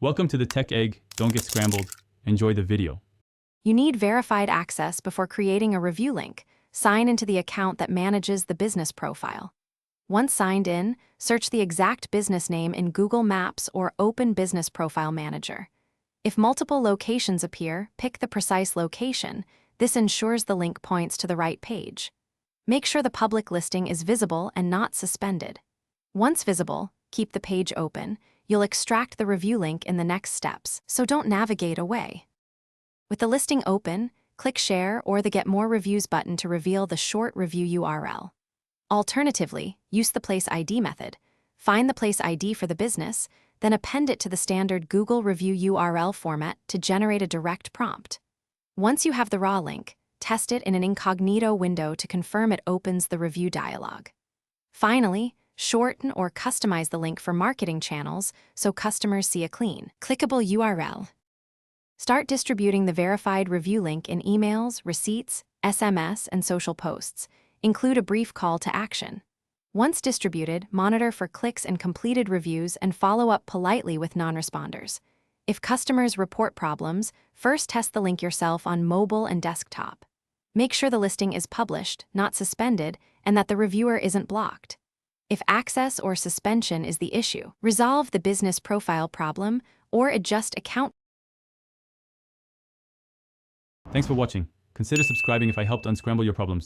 Welcome to the Tech Egg. Don't get scrambled. Enjoy the video. You need verified access before creating a review link. Sign into the account that manages the business profile. Once signed in, search the exact business name in Google Maps or open Business Profile Manager. If multiple locations appear, pick the precise location. This ensures the link points to the right page. Make sure the public listing is visible and not suspended. Once visible, keep the page open. You'll extract the review link in the next steps, so don't navigate away. With the listing open, click Share or the Get More Reviews button to reveal the short review URL. Alternatively, use the Place ID method. Find the Place ID for the business, then append it to the standard Google Review URL format to generate a direct prompt. Once you have the raw link, test it in an incognito window to confirm it opens the review dialog. Finally, shorten or customize the link for marketing channels so customers see a clean, clickable URL. Start distributing the verified review link in emails, receipts, SMS, and social posts. Include a brief call to action. Once distributed, monitor for clicks and completed reviews and follow up politely with non-responders. If customers report problems, first test the link yourself on mobile and desktop. Make sure the listing is published, not suspended, and that the reviewer isn't blocked. If access or suspension is the issue, resolve the business profile problem or adjust account. Thanks for watching. Consider subscribing if I helped unscramble your problems.